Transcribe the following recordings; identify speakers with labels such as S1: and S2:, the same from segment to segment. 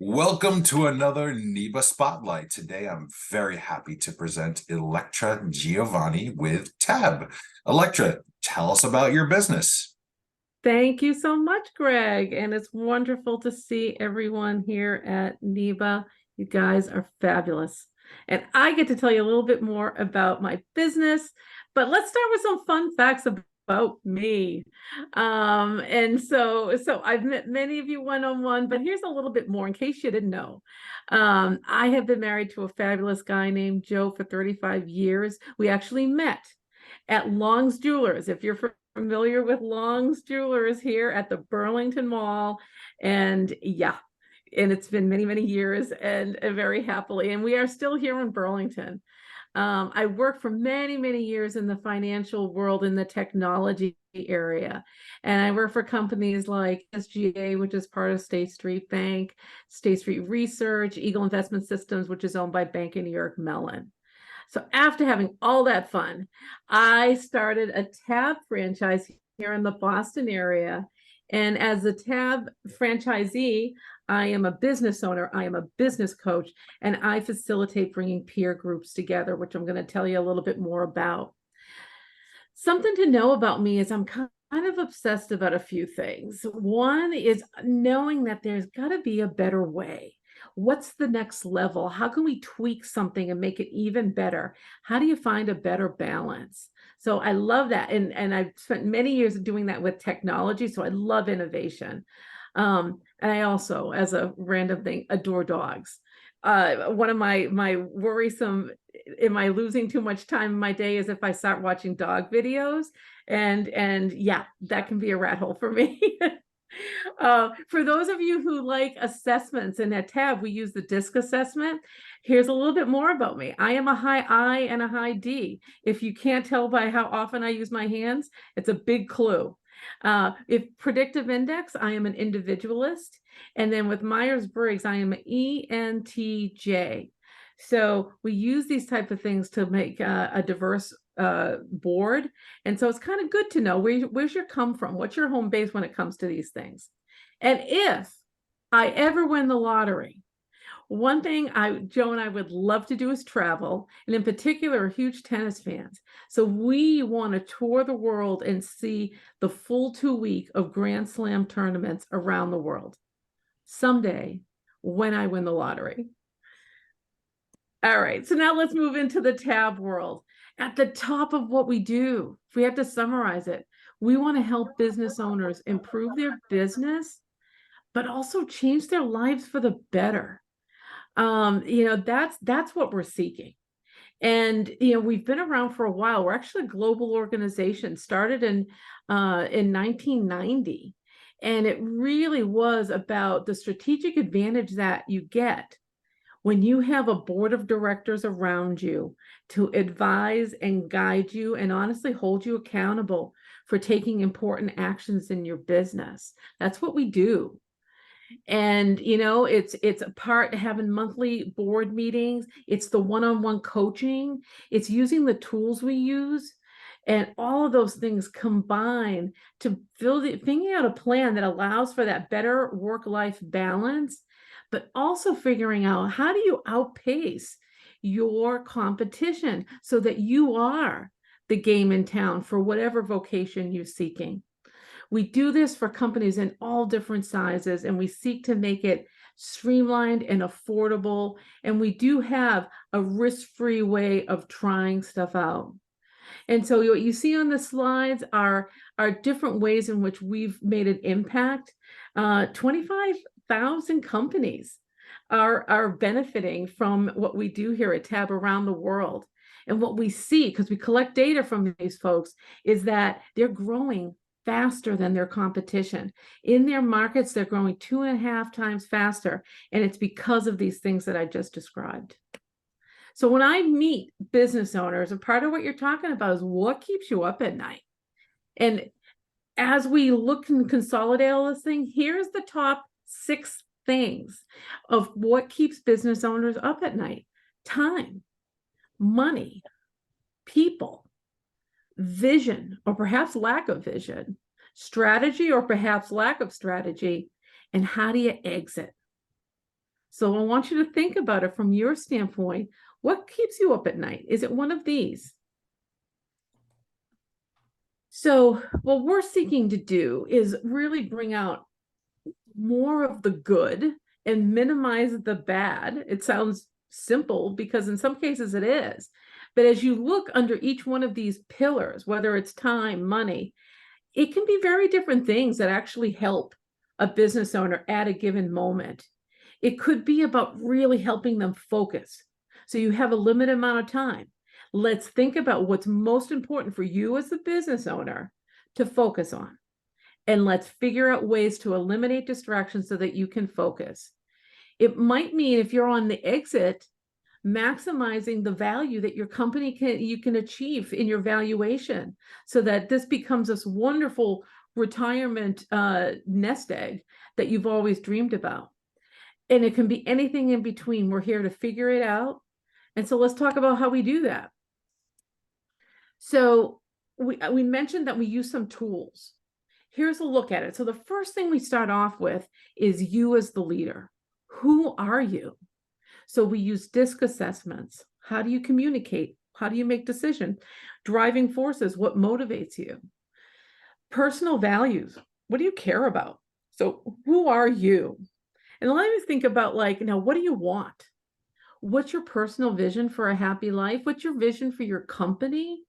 S1: Welcome to another NEBA Spotlight. Today, I'm very happy to present Electra Giovanni with Tab. Electra, tell us about your business.
S2: Thank you so much, Greg. And it's wonderful to see everyone here at NEBA. You guys are fabulous. And I get to tell you a little bit more about my business, but let's start with some fun facts about me. And so I've met many of you one-on-one, but here's a little bit more in case you didn't know. I have been married to a fabulous guy named Joe for 35 years. We actually met at Long's Jewelers. If you're familiar with Long's Jewelers here at the Burlington Mall. And yeah, and it's been many, many years and very happily. And we are still here in Burlington. I worked for many, many years in the financial world in the technology area. And I work for companies like SGA, which is part of State Street Bank, State Street Research, Eagle Investment Systems, which is owned by Bank of New York Mellon. So after having all that fun, I started a Tab franchise here in the Boston area. And as a Tab franchisee, I am a business owner, I am a business coach, and I facilitate bringing peer groups together, which I'm going to tell you a little bit more about. Something to know about me is I'm kind of obsessed about a few things. One is knowing that there's got to be a better way. What's the next level? How can we tweak something and make it even better? How do you find a better balance? So I love that. And I've spent many years doing that with technology. So I love innovation. And I also, as a random thing, adore dogs. One of my worrisome, am I losing too much time in my day, is if I start watching dog videos, and yeah, that can be a rat hole for me. For those of you who like assessments, in that Tab, we use the DISC assessment. Here's a little bit more about me. I am a high I and a high D. If you can't tell by how often I use my hands, it's a big clue. If predictive index, I am an individualist. And then with Myers-Briggs, I am an ENTJ. So we use these type of things to make a diverse board. And so it's kind of good to know where's your come from? What's your home base when it comes to these things? And if I ever win the lottery, one thing Joe and I would love to do is travel, and in particular, we're huge tennis fans. So we want to tour the world and see the full 2 week of Grand Slam tournaments around the world someday when I win the lottery. All right, so now let's move into the Tab world. At the top of what we do, if we have to summarize it, we want to help business owners improve their business, but also change their lives for the better. That's what we're seeking. And we've been around for a while. We're actually a global organization, started in 1990. And it really was about the strategic advantage that you get when you have a board of directors around you to advise and guide you and honestly hold you accountable for taking important actions in your business. That's what we do. And it's a part having monthly board meetings, it's the one-on-one coaching, it's using the tools we use, and all of those things combine to figuring out a plan that allows for that better work-life balance, but also figuring out, how do you outpace your competition so that you are the game in town for whatever vocation you're seeking. We do this for companies in all different sizes, and we seek to make it streamlined and affordable. And we do have a risk-free way of trying stuff out. And so what you see on the slides are different ways in which we've made an impact. 25,000 companies are benefiting from what we do here at Tab around the world. And what we see, because we collect data from these folks, is that they're growing faster than their competition. In their markets, they're growing 2.5 times faster. And it's because of these things that I just described. So when I meet business owners, a part of what you're talking about is what keeps you up at night. And as we look and consolidate all this thing, here's the top 6 things of what keeps business owners up at night: time, money, people, vision, or perhaps lack of vision, strategy, or perhaps lack of strategy, and how do you exit? So I want you to think about it from your standpoint. What keeps you up at night? Is it one of these? So what we're seeking to do is really bring out more of the good and minimize the bad. It sounds simple because in some cases it is. But as you look under each one of these pillars, whether it's time, money, it can be very different things that actually help a business owner at a given moment. It could be about really helping them focus. So you have a limited amount of time. Let's think about what's most important for you as a business owner to focus on. And let's figure out ways to eliminate distractions so that you can focus. It might mean if you're on the exit, maximizing the value that your company can achieve in your valuation so that this becomes this wonderful retirement nest egg that you've always dreamed about. And it can be anything in between. We're here to figure it out. And so let's talk about how we do that. So we mentioned that we use some tools. Here's a look at it. So the first thing we start off with is you as the leader. Who are you? So we use DISC assessments. How do you communicate? How do you make decisions? Driving forces, what motivates you? Personal values, what do you care about? So who are you? And let me think about now, what do you want? What's your personal vision for a happy life? What's your vision for your company?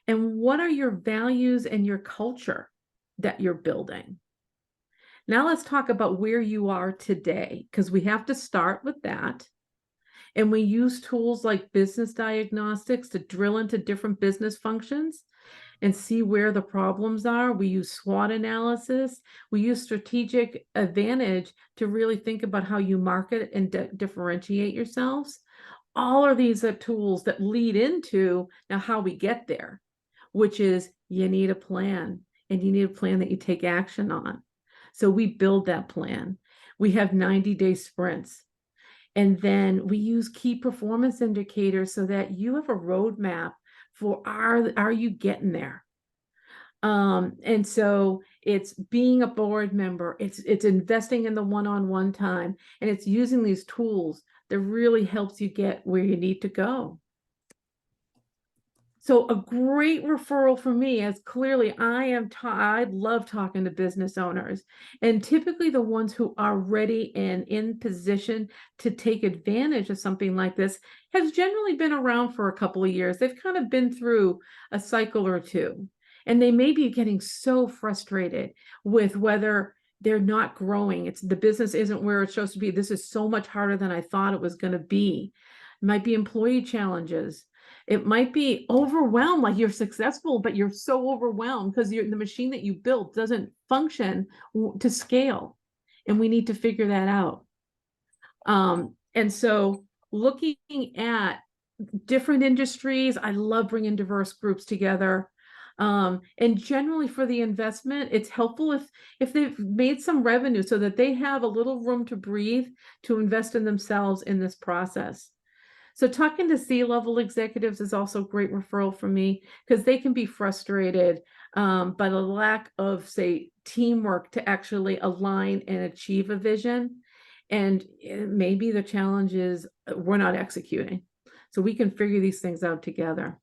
S2: And what are your values and your culture that you're building? Now let's talk about where you are today, because we have to start with that. And we use tools like business diagnostics to drill into different business functions and see where the problems are. We use SWOT analysis. We use strategic advantage to really think about how you market and differentiate yourselves. All of these are tools that lead into now how we get there, which is you need a plan, and you need a plan that you take action on. So we build that plan. We have 90-day sprints. And then we use key performance indicators so that you have a roadmap for are you getting there? And so it's being a board member, it's investing in the one-on-one time, and it's using these tools that really helps you get where you need to go. So a great referral for me is clearly I love talking to business owners, and typically the ones who are ready and in position to take advantage of something like this has generally been around for a couple of years. They've kind of been through a cycle or two, and they may be getting so frustrated with whether they're not growing. The business isn't where it's supposed to be. This is so much harder than I thought it was going to be. It might be employee challenges. It might be overwhelmed, like you're successful, but you're so overwhelmed because the machine that you built doesn't function to scale. And we need to figure that out. And so looking at different industries, I love bringing diverse groups together. And generally for the investment, it's helpful if they've made some revenue so that they have a little room to breathe to invest in themselves in this process. So talking to C-level executives is also a great referral for me because they can be frustrated by the lack of, say, teamwork to actually align and achieve a vision. And maybe the challenge is we're not executing. So we can figure these things out together.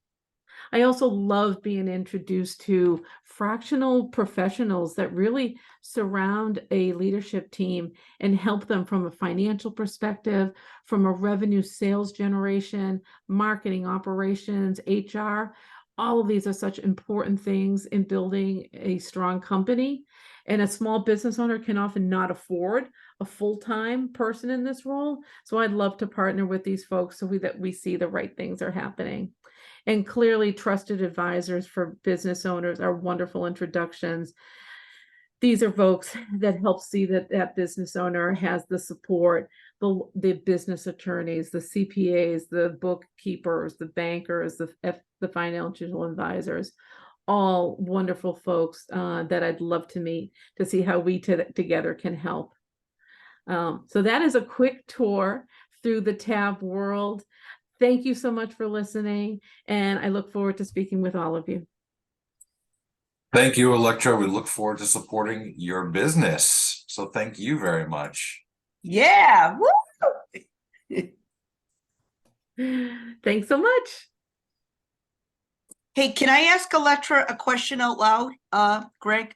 S2: I also love being introduced to fractional professionals that really surround a leadership team and help them from a financial perspective, from a revenue sales generation, marketing operations, HR. All of these are such important things in building a strong company. And a small business owner can often not afford a full-time person in this role. So I'd love to partner with these folks so that we see the right things are happening. And clearly trusted advisors for business owners are wonderful introductions. These are folks that help see that that business owner has the support, the business attorneys, the CPAs, the bookkeepers, the bankers, the financial advisors, all wonderful folks that I'd love to meet to see how we together can help. So that is a quick tour through the TAB world. Thank you so much for listening, and I look forward to speaking with all of you.
S1: Thank you, Electra. We look forward to supporting your business. So thank you very much.
S3: Yeah. Woo!
S2: Thanks so much.
S3: Hey, can I ask Electra a question out loud, Greg?